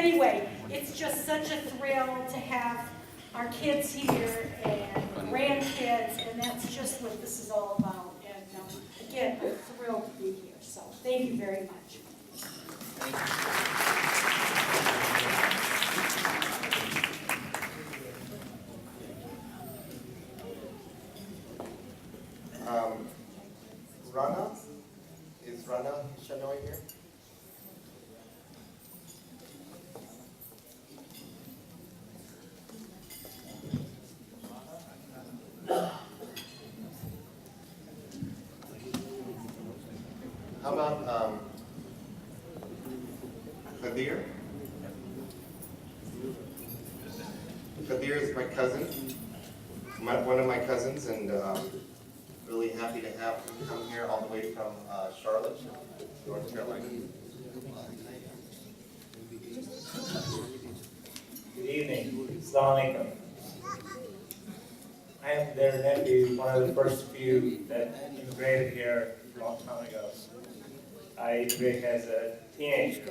anyway, it's just such a thrill to have our kids here and grandkids, and that's just what this is all about. And again, I'm thrilled to be here, so thank you very much. Rana? Is Rana Shanoy here? How about Kadir? Kadir is my cousin, one of my cousins, and really happy to have him come here all the way from Charlotte, North Carolina. Good evening. Assalamu alaikum. I am their nephew, one of the first few that immigrated here a long time ago. I immigrated as a teenager.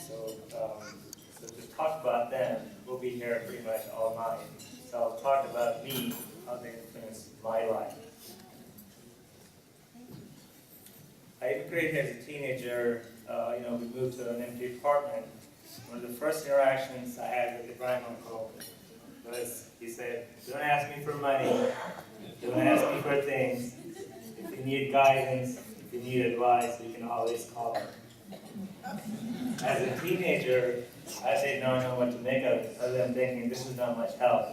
So to talk about them, we'll be here pretty much all night. So I'll talk about me, how they influenced my life. I immigrated as a teenager. We moved to an empty apartment. One of the first interactions I had with Ibrahim Uncle was he said, "Don't ask me for money. Don't ask me for things. If you need guidance, if you need advice, you can always call me." As a teenager, I did not know what to make of it, other than thinking this is not much help.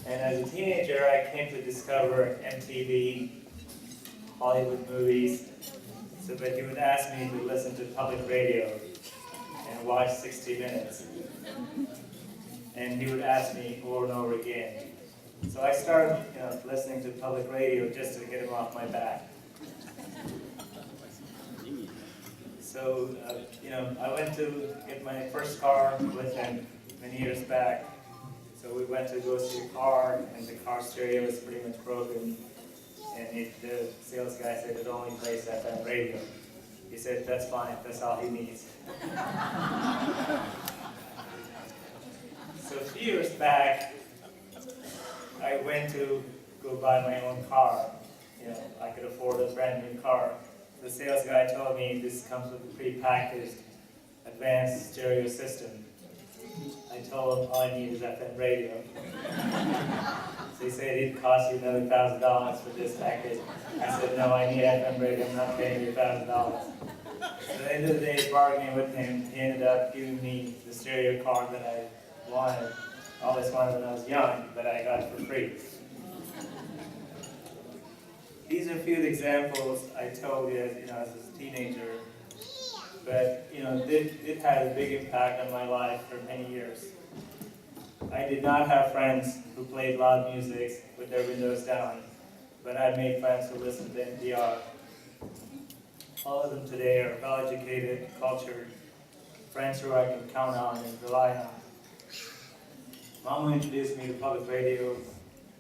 And as a teenager, I came to discover MTV, Hollywood movies, so that he would ask me to listen to public radio and watch 60 Minutes. And he would ask me over and over again. So I started listening to public radio just to get him off my back. So, I went to get my first car with him many years back. So we went to go see a car, and the car stereo was pretty much broken. And the sales guy said it only plays FM radio. He said, "That's fine, that's all he needs." So a few years back, I went to go buy my own car. I could afford a brand new car. The sales guy told me this comes with a pre-packaged advanced stereo system. I told him all I need is FM radio. So he said it'd cost you another $1,000 for this package. I said, "No, I need FM radio, I'm not paying you $1,000. So at the end of the day, bargaining with him, he ended up giving me the stereo car that I wanted, always wanted when I was young, but I got for free. These are a few examples I told you as a teenager, but it had a big impact on my life for many years. I did not have friends who played loud music with their windows down, but I made friends who listened to NPR. All of them today are well-educated, cultured, friends who I can count on and rely on. Mama introduced me to public radio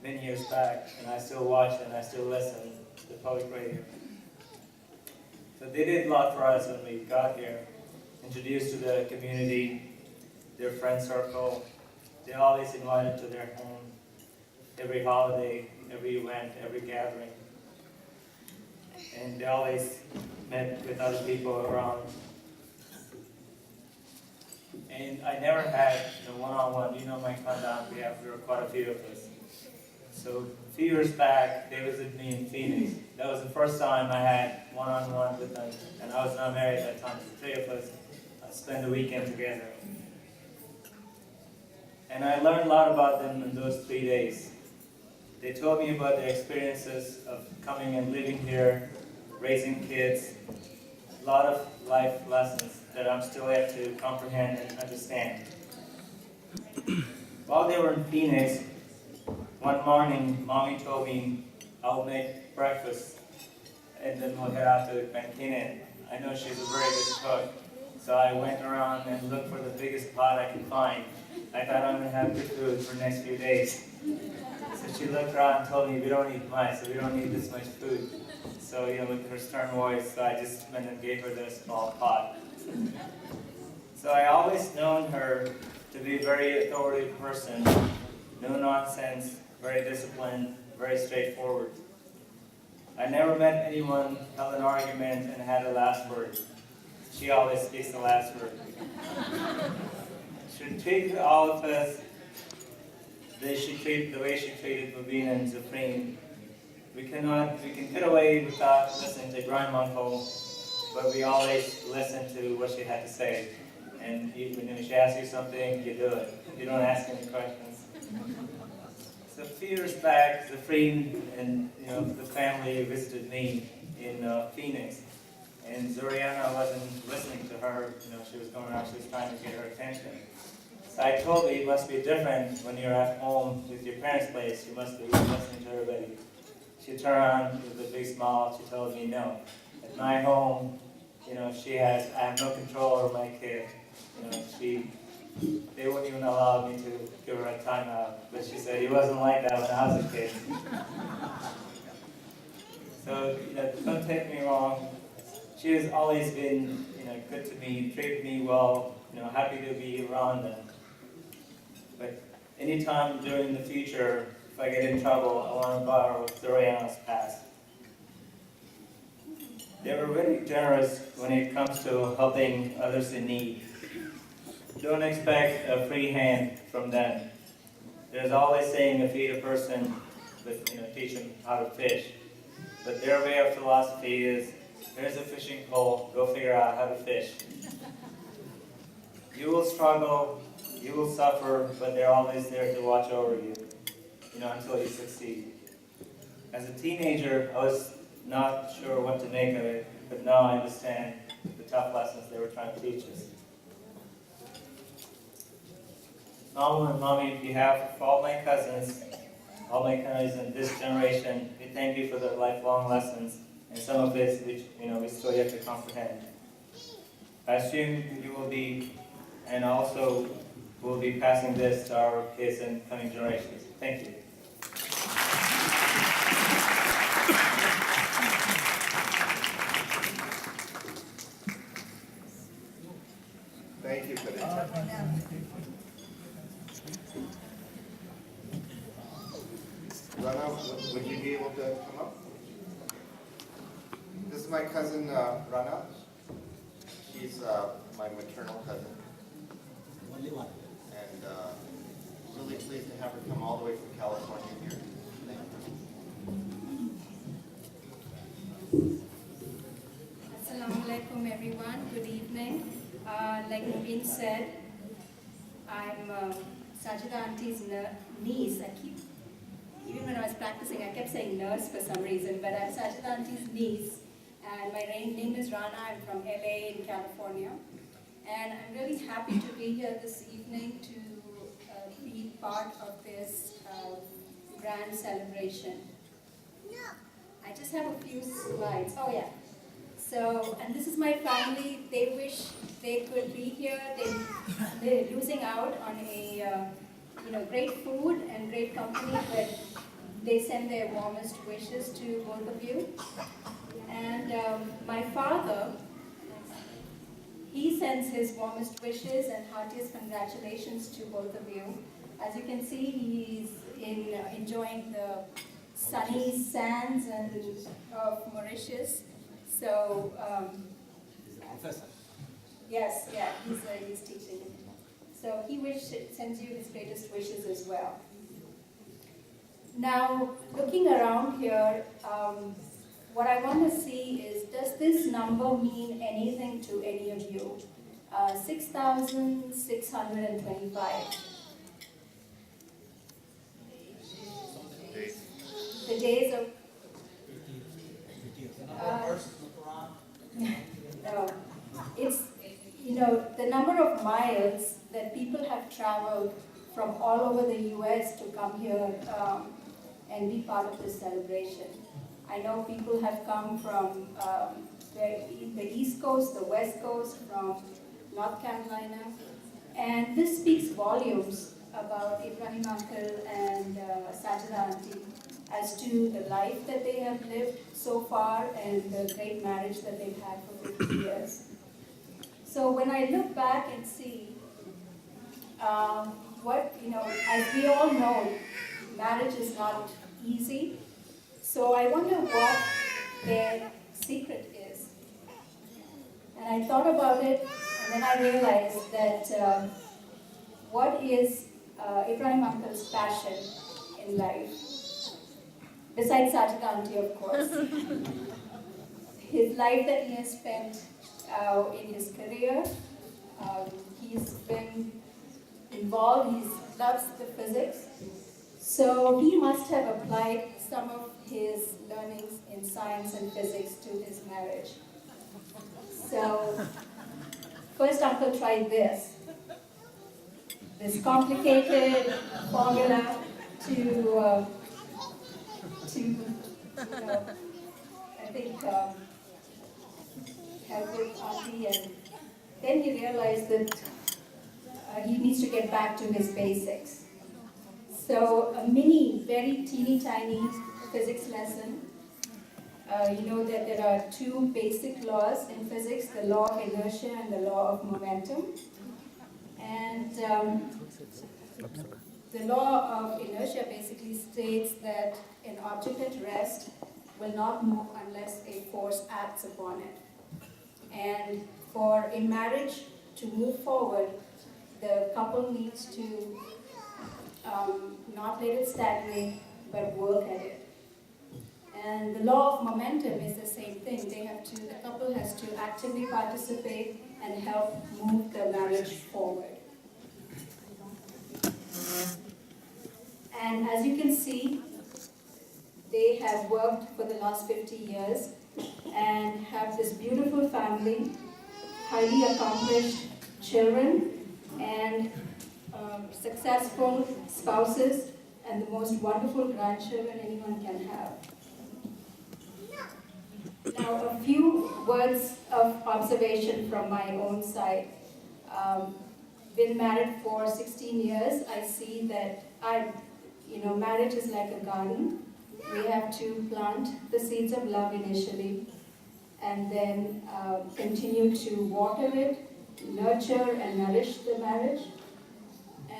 many years back, and I still watch and I still listen to the public radio. So they did a lot for us when we got here. Introduced to the community, their friend circle. They always invited to their home, every holiday, every event, every gathering. And they always met with other people around. And I never had one-on-one. My countdown, there were quite a few of us. So a few years back, they visited me in Phoenix. That was the first time I had one-on-one with them, and I was not married at that time. The three of us spent the weekend together. And I learned a lot about them in those 3 days. They told me about their experiences of coming and living here, raising kids, a lot of life lessons that I'm still yet to comprehend and understand. While they were in Phoenix, one morning, Mommy told me I'll make breakfast and then we'll head out to the cantina. I know she's a very good cook, So I went around and looked for the biggest pot I could find. I thought I'm going to have good food for the next few days. So she looked around and told me, we don't need much, so we don't need this much food. So, with her stern voice, so I just went and gave her the small pot. So I always known her to be a very authoritative person, no nonsense, very disciplined, very straightforward. I never met anyone held an argument and had the last word. She always speaks the last word. She treated all of us the way she treated Mubina and Zafreen. We can get away without listening to grandma, but we always listen to what she had to say. And when she asks you something, you do it. You don't ask any questions. So a few years back, Zafreen and the family visited me in Phoenix, and Zuriana wasn't listening to her. She was going around, she was trying to get her attention. So I told her, it must be different when you're at home with your parents' place. You must be listening to everybody. She turned around with a big smile. She told me, no. At my home, I have no control over my kid. They wouldn't even allow me to give her a timeout. But she said, he wasn't like that when I was a kid. So, don't take me wrong. She has always been, good to me, treated me well, happy to be around them. But anytime during the future, if I get in trouble, I want to borrow Zuriana's past. They were very generous when it comes to helping others in need. Don't expect a free hand from them. There's always saying, if you feed a person, but teach them how to fish. But their way of philosophy is, there's a fishing pole, go figure out how to fish. You will struggle, you will suffer, but they're always there to watch over you, until you succeed. As a teenager, I was not sure what to make of it, but now I understand the tough lessons they were trying to teach us. Mama and Mommy, on behalf of all my cousins in this generation, we thank you for the lifelong lessons, and some of this which we still yet to comprehend. I assume you will be, and also will be passing this to our kids and coming generations. Thank you. Thank you for that. Rana, would you be able to come up? This is my cousin Rana. She's my maternal cousin. And really pleased to have her come all the way from California here. Assalamu alaikum everyone, good evening. Like Naveen said, I'm Sajida Auntie's niece. Even when I was practicing, I kept saying nurse for some reason, but I'm Sajida Auntie's niece. And my name is Rana. I'm from LA in California. And I'm really happy to be here this evening to be part of this grand celebration. I just have a few slides. Oh yeah. So, and this is my family. They wish they could be here. They're losing out on a great food and great company, but they send their warmest wishes to both of you. And my father, he sends his warmest wishes and heartiest congratulations to both of you. As you can see, he's enjoying the sunny sands of Mauritius. So, yes, yeah, he's teaching. So he sends you his greatest wishes as well. Now, looking around here, what I want to see is, does this number mean anything to any of you? 6,625. The days of... no, it's, the number of miles that people have traveled from all over the US to come here and be part of this celebration. I know people have come from the East Coast, the West Coast, from North Carolina. And this speaks volumes about Ibrahim Uncle and Sajida Auntie as to the life that they have lived so far and the great marriage that they've had for 50 years. So when I look back and see as we all know, marriage is not easy. So I wonder what their secret is. And I thought about it, and then I realized that what is Ibrahim Uncle's passion in life? Besides Sajida Auntie, of course. His life that he has spent in his career, he's been involved, he loves the physics. So he must have applied some of his learnings in science and physics to his marriage. So first Uncle tried this complicated formula to I think help with Auntie, and then he realized that he needs to get back to his basics. So a mini, very teeny tiny physics lesson. You know that there are two basic laws in physics, the law of inertia and the law of momentum. And the law of inertia basically states that an object at rest will not move unless a force acts upon it. And for a marriage to move forward, the couple needs to not let it stagnate, but work at it. And the law of momentum is the same thing. The couple has to actively participate and help move the marriage forward. And as you can see, they have worked for the last 50 years and have this beautiful family, highly accomplished children, and successful spouses, and the most wonderful grandchildren anyone can have. Now, a few words of observation from my own side. Been married for 16 years. I see that marriage is like a garden. We have to plant the seeds of love initially, and then continue to water it, nurture and nourish the marriage.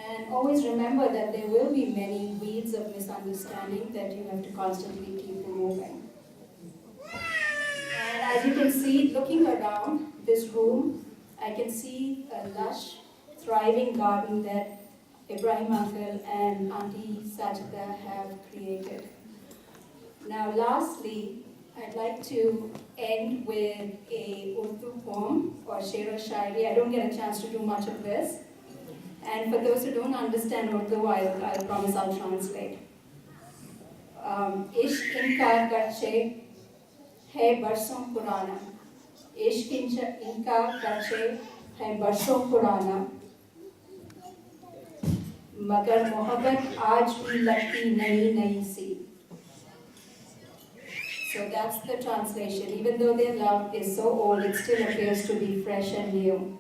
And always remember that there will be many weeds of misunderstanding that you have to constantly keep removing. And as you can see, looking around this room, I can see a lush, thriving garden that Ibrahim Uncle and Auntie Sajida have created. Now lastly, I'd like to end with a Urdu poem or Sher-o-Shairi. I don't get a chance to do much of this. And for those who don't understand Urdu, I promise I'll translate. Ishq inka garche hai barson purana. Ishq inka garche hai barson purana. Magar mohabbat aaj bhi lagti nayi si. So that's the translation. Even though their love is so old, it still appears to be fresh and new.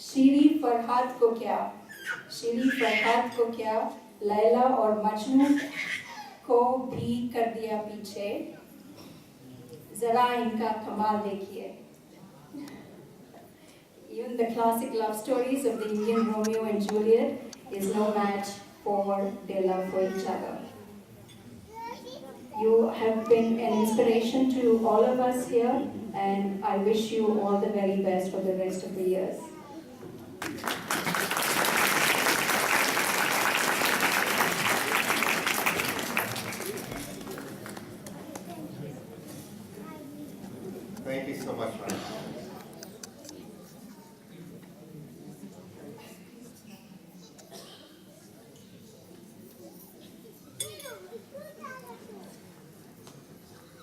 शीरी फरहाद को क्या लैला और मजनू को भी कर दिया पीछे जरा इनका कमाल देखिए. Even the classic love stories of the Indian Romeo and Juliet is no match for their love for each other. You have been an inspiration to all of us here, and I wish you all the very best for the rest of the years. Thank you so much, Ryan.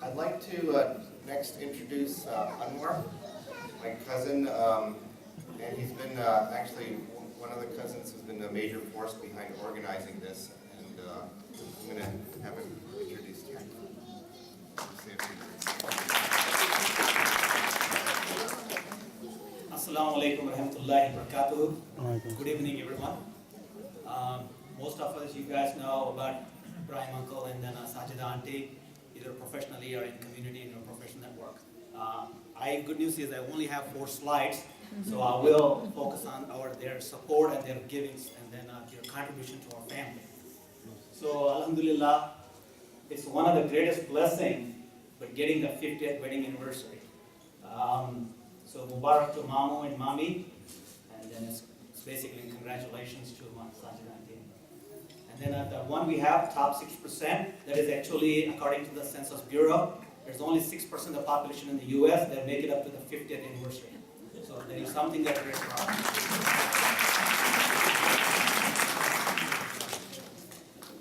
I'd like to next introduce Anwar, my cousin, and he's been actually one of the cousins who's been a major force behind organizing this, and I'm going to have him introduce you. Say a few words. Assalamu alaikum wa rahmatullahi wa barakatuh. Good evening, everyone. Most of us, you guys know about Ibrahim Uncle and then Sajida Auntie, either professionally or in community in your professional network. Good news is I only have 4 slides, so I will focus on their support and their givings and then their contribution to our family. So Alhamdulillah, it's one of the greatest blessings, but getting the 50th wedding anniversary. So Mubarak to Mamu and Mami, and then it's basically congratulations to Sajida Auntie. And then the one we have, top 6%, that is actually according to the Census Bureau, there's only 6% of the population in the US that make it up to the 50th anniversary. So there is something that we're proud of.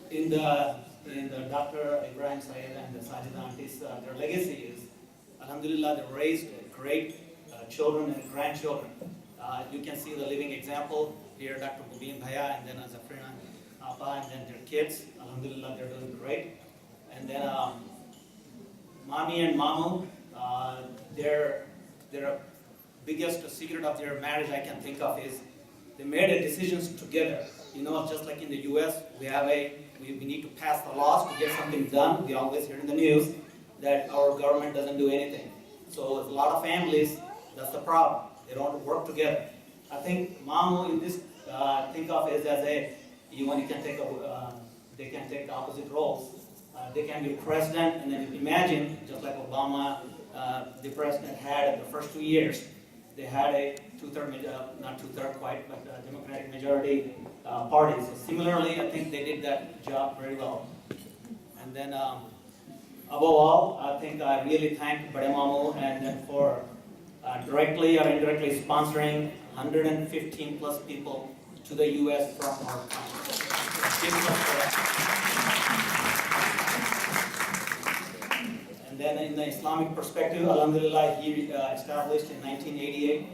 In the Dr. Ibrahim Syed and the Sajida Aunties, their legacy is, Alhamdulillah, they raised great children and grandchildren. You can see the living example here, Dr. Mubin Bhaiya and then Zafrina Appa and then their kids. Alhamdulillah, they're doing great. And then Mami and Mamu, their biggest secret of their marriage I can think of is they made decisions together. You know, just like in the US, we need to pass the laws to get something done. We always hear in the news that our government doesn't do anything. So a lot of families, that's the problem. They don't work together. I think Mamu in this think of it as they can take the opposite roles. They can be president, and then imagine, just like Obama, the president had in the first 2 years, they had a not two-third quite, but a Democratic majority party. So similarly, I think they did that job very well. And then above all, I think I really thank Bade Mamu and then for directly or indirectly sponsoring 115 plus people to the US from our country. And then in the Islamic perspective, Alhamdulillah, he established in 1988